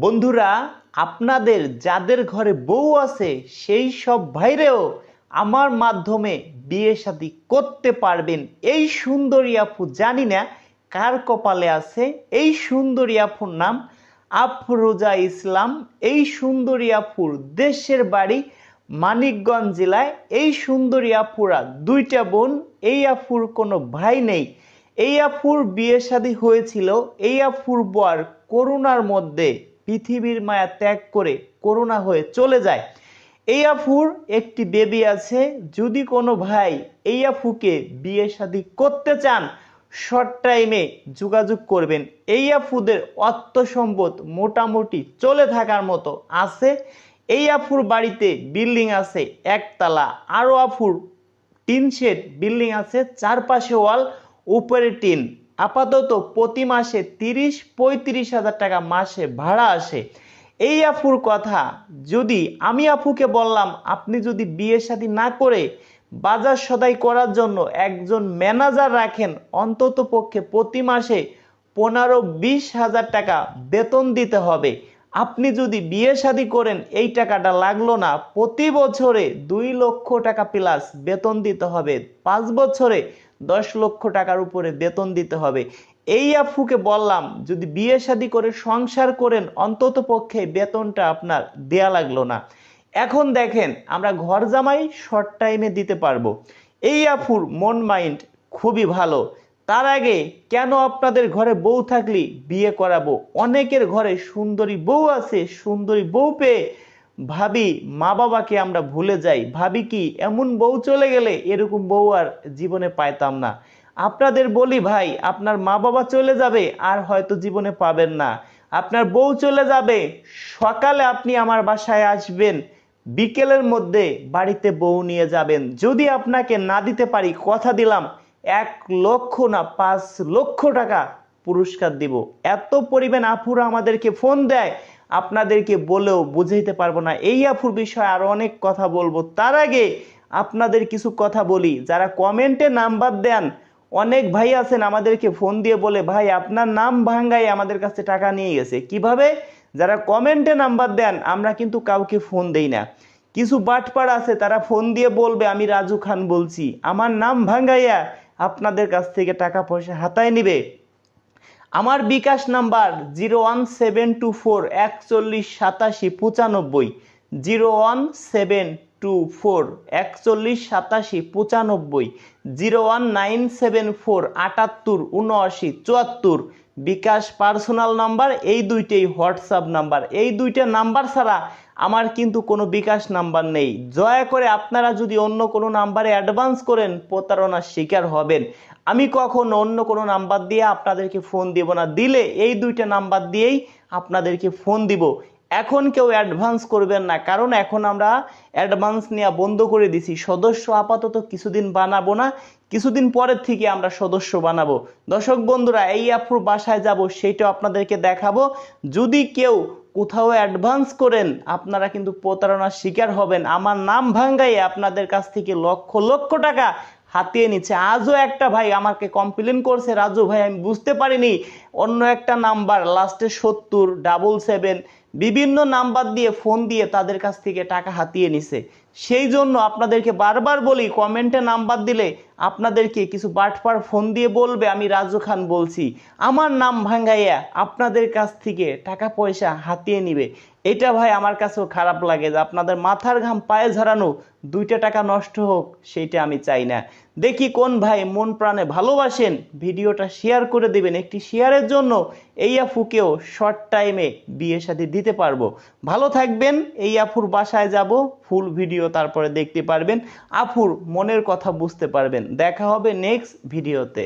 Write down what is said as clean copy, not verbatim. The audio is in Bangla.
বন্ধুরা, আপনাদের যাদের ঘরে বউ আছে সেই সব ভাইরেও আমার মাধ্যমে বিয়ে শাদী করতে পারবেন। এই সুন্দরী আপু জানি না কার কপালে আছে। এই সুন্দরী আপুর নাম আফরোজা ইসলাম। এই সুন্দরী আপুর দেশের বাড়ি মানিকগঞ্জ জেলায়। এই সুন্দরী আপুরা দুইটা বোন। এই আপুর কোনো ভাই নেই। এই আপুর বিয়ে শাদী হয়েছিল। এই আপুর বর করোনার মধ্যে পৃথিবীর মায়া ত্যাগ করে করোনা হয়ে চলে যায়। এই আপুর একটি বেবি আছে। যদি কোনো ভাই এই আপুকে বিয়ে শাদী করতে চান, শর্ট টাইমে যোগাযোগ করবেন। এই আপুদের অর্থ সম্পদ মোটামুটি চলে থাকার মতো আছে। এই আপুর বাড়িতে বিল্ডিং আছে একতলা, আরো আপুর টিন শেড বিল্ডিং আছে, চারপাশে ওয়াল, উপরে টিন। আপাতত প্রতি মাসে ৩০-৩৫ হাজার টাকা মাসে ভাড়া আসে। এই আপুর কথা, যদি আমি আপুকে বললাম আপনি যদি বিয়ে শাদী না করে বাজার সদাই করার জন্য একজন ম্যানেজার রাখেন, অন্তত পক্ষে প্রতি মাসে ১৫-২০ হাজার টাকা বেতন দিতে হবে। আপনি যদি বিয়ে শাদী করেন এই টাকাটা লাগলো না, প্রতি বছরে ২ লক্ষ টাকা প্লাস বেতন দিতে হবে, ৫ বছরে ১০ লক্ষ টাকার উপরে বেতন দিতে হবে। এই আপুকে বললাম যদি বিয়ে শাদী করে সংসার করেন অন্তত পক্ষে বেতনটা আপনার দেয়া লাগলো না। এখন দেখেন আমরা ঘর জামাই শর্ট টাইমে দিতে পারবো। এই আপুর মন মাইন্ড খুবই ভালো। তার আগে কেন আপনাদের ঘরে বউ থাকলে বিয়ে করাবো? অনেকের ঘরে সুন্দরী বউ আছে, সুন্দরী বউ পেয়ে ভাবি মা বাবাকে আমরা ভুলে যাই। ভাবি কি এমন বউ চলে গেলে এরকম বউ আর জীবনে পাইতাম না। আপনাদের বলি ভাই, আপনার মা বাবা চলে যাবে আর হয়তো জীবনে পাবেন না। আপনার বউ চলে যাবে, সকালে আপনি আমার বাসায় আসবেন, বিকেলের মধ্যে বাড়িতে বউ নিয়ে যাবেন। যদি আপনাকে না দিতে পারি কথা দিলাম ১ লক্ষ না ৫ লক্ষ টাকা পুরস্কার দিব। এত পরিমাণ আপুরা আমাদেরকে ফোন দেয়, আপনাদেরকে বলেও বুঝাইতে পারবো না। এই আপুর বিষয়ে আরো অনেক কথা বলবো। তার আগে আপনাদের কিছু কথা বলি। যারা কমেন্টে নাম্বার দেন, অনেক ভাই আছেন আমাদেরকে ফোন দিয়ে বলে ভাই আপনার নাম ভাঙ্গাই আমাদের কাছে টাকা নিয়ে গেছে। কিভাবে? যারা কমেন্টে নাম্বার দেন আমরা কিন্তু কাউকে ফোন দেই না। কিছু বাটপাড় আছে তারা ফোন দিয়ে বলবে আমি রাজু খান বলছি, আমার নাম ভাঙ্গাইয়া আপনাদের কাছ থেকে টাকা পয়সা হাতায় নিবে। আমার বিকাশ নাম্বার 01724 418795, 01724 418795, 01974 78 79 74। বিকাশ পার্সোনাল নাম্বার, এই দুইটাই হোয়াটসঅ্যাপ নাম্বার। এই দুইটা নাম্বার ছাড়া আমার কিন্তু কোনো বিকাশ নাম্বার নেই। দয়া করে আপনারা যদি অন্য কোনো নাম্বারে অ্যাডভান্স করেন প্রতারণার শিকার হবেন। আমি কখনো অন্য কোনো নাম্বার দিয়ে আপনাদেরকে ফোন দিব না। দিলে এই দুইটা নাম্বার দিয়েই আপনাদেরকে ফোন দিব। এখন কেউ অ্যাডভান্স করবেন না, কারণ এখন আমরা অ্যাডভান্স নেওয়া বন্ধ করে দিছি। সদস্য আপাতত কিছুদিন বানাবো না, কিছুদিন পরের থেকে আমরা সদস্য বানাবো। দর্শক বন্ধুরা, এই আপুর বাসায় যাব সেটাও আপনাদেরকে দেখাবো। যদি কেউ কোথাও অ্যাডভান্স করেন আপনারা কিন্তু প্রতারণার শিকার হবেন। আমার নাম ভাঙ্গাই আপনাদের কাছ থেকে লক্ষ লক্ষ টাকা হাতিয়ে নিচ্ছে। আজও একটা ভাই আমাকে কমপ্লেন করছে, রাজু ভাই আমি বুঝতে পারিনি, অন্য একটা নাম্বার লাস্টে 7077 বিভিন্ন নাম্বার দিয়ে ফোন দিয়ে তাদের কাছ থেকে টাকা হাতিয়ে নিছে। সেই জন্য আপনাদেরকে বারবার বলি, কমেন্টে নাম্বার দিলে আপনাদেরকে কিছু বাটপার ফোন দিয়ে বলবে আমি রাজু খান বলছি, আমার নাম ভাঙ্গাইয়া আপনাদের কাছ থেকে টাকা পয়সা হাতিয়ে নিবে। এটা ভাই আমার কাছেও খারাপ লাগে যে আপনাদের মাথার ঘাম পায়ে ঝরানো 2টা টাকা নষ্ট হোক, সেইটা আমি চাই না। দেখি কোন ভাই মন প্রাণে ভালোবাসেন, ভিডিওটা শেয়ার করে দিবেন। একটি শেয়ারের জন্য এই আপুকেও শর্ট টাইমে বিয়ে শাদী দিতে পারবো। ভালো থাকবেন। এই আপুর বাসায় যাব, ফুল ভিডিও তারপরে দেখতে পারবেন, আপুর মনের কথা বুঝতে পারবেন। দেখা হবে নেক্সট ভিডিওতে।